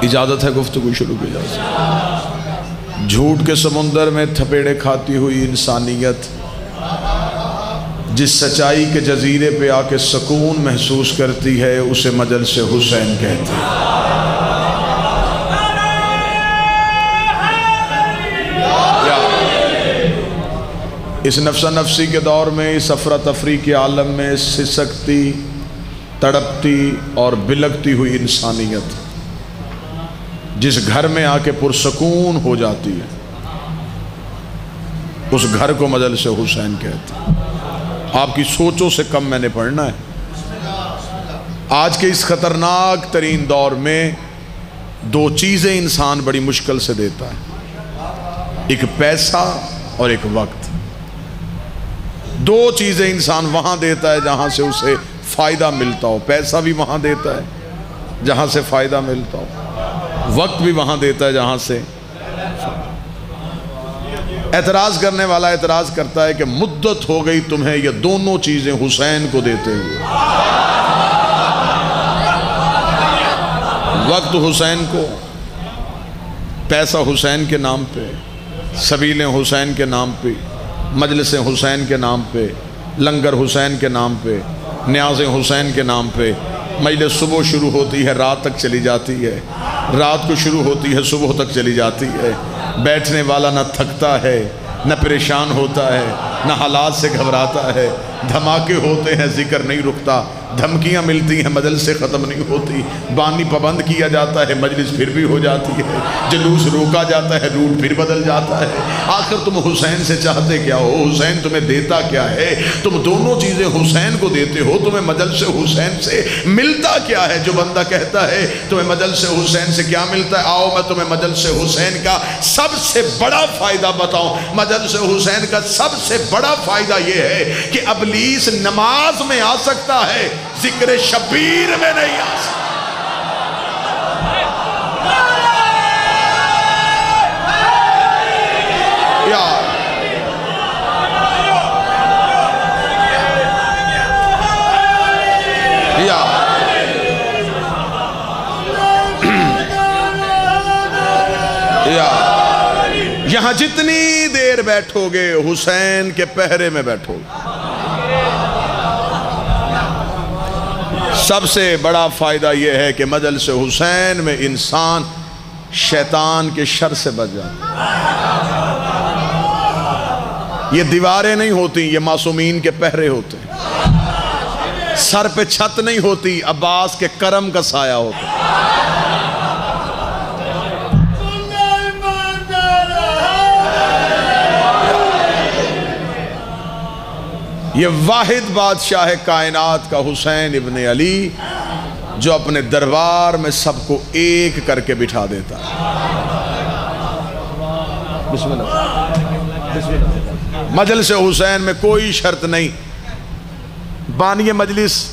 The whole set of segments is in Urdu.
اجازت ہے گفتگو شروع کی جا سکتی؟ جھوٹ کے سمندر میں تھپیڑے کھاتی ہوئی انسانیت جس سچائی کے جزیرے پہ آ کے سکون محسوس کرتی ہے اسے مجلس حسین کہتے ہیں۔ اس نفسہ نفسی کے دور میں، اس افراتفری کے عالم میں سسکتی، تڑپتی اور بلکتی ہوئی انسانیت جس گھر میں آ کے پرسکون ہو جاتی ہے اس گھر کو مجلس حسین کہتے ہیں۔ آپ کی سوچوں سے کم میں نے پڑھنا ہے۔ آج کے اس خطرناک ترین دور میں دو چیزیں انسان بڑی مشکل سے دیتا ہے، ایک پیسہ اور ایک وقت۔ دو چیزیں انسان وہاں دیتا ہے جہاں سے اسے فائدہ ملتا ہو، پیسہ بھی وہاں دیتا ہے جہاں سے فائدہ ملتا ہو، وقت بھی وہاں دیتا ہے جہاں سے۔ اعتراض کرنے والا اعتراض کرتا ہے کہ مدت ہو گئی تمہیں یہ دونوں چیزیں حسین کو دیتے ہوئے، وقت حسین کو، پیسہ حسین کے نام پہ، سبیلیں حسین کے نام پہ، مجلس حسین کے نام پہ، لنگر حسین کے نام پہ، نیاز حسین کے نام پہ۔ مجلس صبح شروع ہوتی ہے رات تک چلی جاتی ہے، رات کو شروع ہوتی ہے صبح تک چلی جاتی ہے۔ بیٹھنے والا نہ تھکتا ہے نہ پریشان ہوتا ہے نہ حالات سے گھبراتا ہے۔ دھماکے ہوتے ہیں ذکر نہیں رکتا، دھمکیاں ملتی ہیں مجلس سے ختم نہیں ہوتی، بانی پابند کیا جاتا ہے مجلس پھر بھی ہو جاتی ہے، جلوس روکا جاتا ہے روٹ پھر بدل جاتا ہے۔ آخر تم حسین سے چاہتے کیا ہو؟ حسین تمہیں دیتا کیا ہے؟ تم دونوں چیزیں حسین کو دیتے ہو، تمہیں مجلس حسین سے ملتا کیا ہے؟ جو بندہ کہتا ہے تمہیں مجلس حسین سے کیا ملتا ہے، آؤ میں تمہیں مجلس حسین کا سب سے بڑا فائدہ بتاؤں۔ مجلس حسین کا سب سے بڑا فائدہ یہ ہے کہ ابلیس نماز میں آ سکتا ہے، ذکر شبیر میں نہیں آ سکتا۔ یہاں جتنی دیر بیٹھو گے حسین کے پہرے میں بیٹھو گے۔ سب سے بڑا فائدہ یہ ہے کہ مجلس حسین میں انسان شیطان کے شر سے بچ جاتا۔ یہ دیواریں نہیں ہوتی، یہ معصومین کے پہرے ہوتے ہیں۔ سر پہ چھت نہیں ہوتی، عباس کے کرم کا سایہ ہوتا ہے۔ یہ واحد بادشاہ کائنات کا حسین ابن علی جو اپنے دربار میں سب کو ایک کر کے بٹھا دیتا ہے۔ بسم اللہ۔ مجلس حسین میں کوئی شرط نہیں۔ بانی مجلس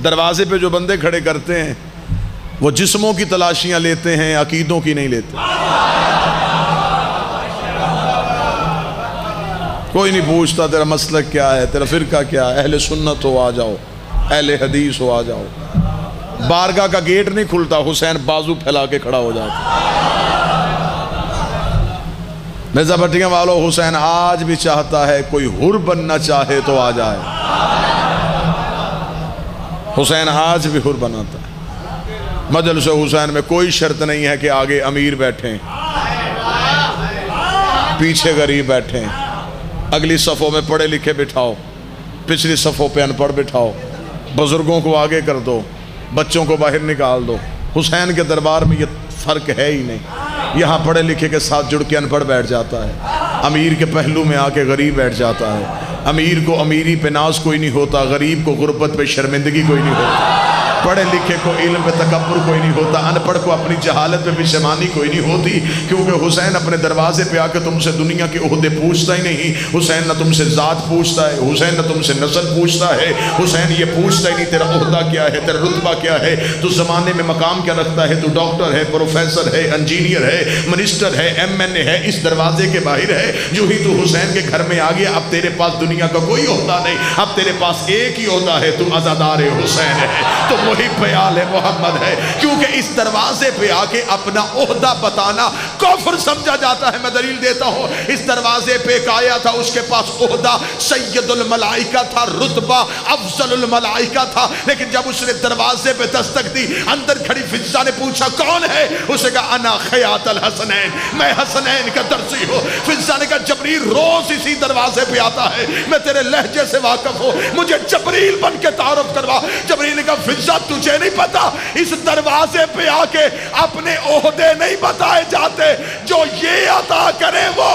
دروازے پہ جو بندے کھڑے کرتے ہیں وہ جسموں کی تلاشیاں لیتے ہیں، عقیدوں کی نہیں لیتے۔ کوئی نہیں پوچھتا تیرا مسلک کیا ہے، تیرا فرقہ کیا ہے، اہل سنت ہو آ جاؤ، اہل حدیث ہو آ جاؤ۔ بارگاہ کا گیٹ نہیں کھلتا، حسین بازو پھیلا کے کھڑا ہو جاتا۔ مرزا بھٹیاں والو، حسین آج بھی چاہتا ہے کوئی حر بننا چاہے تو آ جائے۔ حسین آج بھی حر بناتا ہے۔ مجلس حسین میں کوئی شرط نہیں ہے کہ آگے امیر بیٹھیں، پیچھے غریب بیٹھیں، اگلی صفوں میں پڑھے لکھے بٹھاؤ، پچھلی صفوں پہ ان پڑھ بٹھاؤ، بزرگوں کو آگے کر دو، بچوں کو باہر نکال دو۔ حسین کے دربار میں یہ فرق ہے ہی نہیں۔ یہاں پڑھے لکھے کے ساتھ جڑ کے ان پڑھ بیٹھ جاتا ہے، امیر کے پہلو میں آ کے غریب بیٹھ جاتا ہے۔ امیر کو امیری پہ ناز کوئی نہیں ہوتا، غریب کو غربت پہ شرمندگی کوئی نہیں ہوتا، پڑھے لکھے کو علم پہ تکبر کوئی نہیں ہوتا، ان پڑھ کو اپنی جہالت پہ پشیمانی کوئی نہیں ہوتی، کیونکہ حسین اپنے دروازے پہ آ کے تم سے دنیا کے عہدے پوچھتا ہی نہیں۔ حسین نہ تم سے ذات پوچھتا ہے، حسین نہ تم سے نسل پوچھتا ہے، حسین یہ پوچھتا ہی نہیں تیرا عہدہ کیا ہے، تیرا رتبہ کیا ہے، تو زمانے میں مقام کیا رکھتا ہے، تو ڈاکٹر ہے، پروفیسر ہے، انجینئر ہے، منسٹر ہے، MNA ہے، اس دروازے کے باہر ہے۔ جو ہی تو حسین کے گھر میں آ گیا، اب تیرے پاس دنیا کا کوئی عہدہ نہیں، اب تیرے پاس ایک ہی عہدہ ہے، تو عزادار حسین ہے، تو وہی پیال محمد ہے، کیونکہ اس دروازے پہ آ کے اپنا عہدہ بتانا کفر سمجھا جاتا ہے۔ میں دلیل دیتا ہوں، اس دروازے پہ ایک آیا تھا، اس کے پاس عہدہ سید الملائکہ تھا، رتبہ افضل الملائکہ تھا، لیکن جب اس نے دروازے پہ دستک دی، اندر کھڑی فضہ نے پوچھا کون ہے؟ اس نے کہا انا خیاط الحسنین، میں حسنین کا درزی ہوں۔ فضہ نے کہا جبریل روز اسی دروازے پہ آتا ہے، میں تیرے لہجے سے واقف ہوں، مجھے جبریل بن کے تعارف کروا۔ جبریل نے کہا فضہ تجھے نہیں پتا، اس دروازے پہ آ کے اپنے عہدے نہیں بتائے جاتے، جو یہ عطا کرے وہ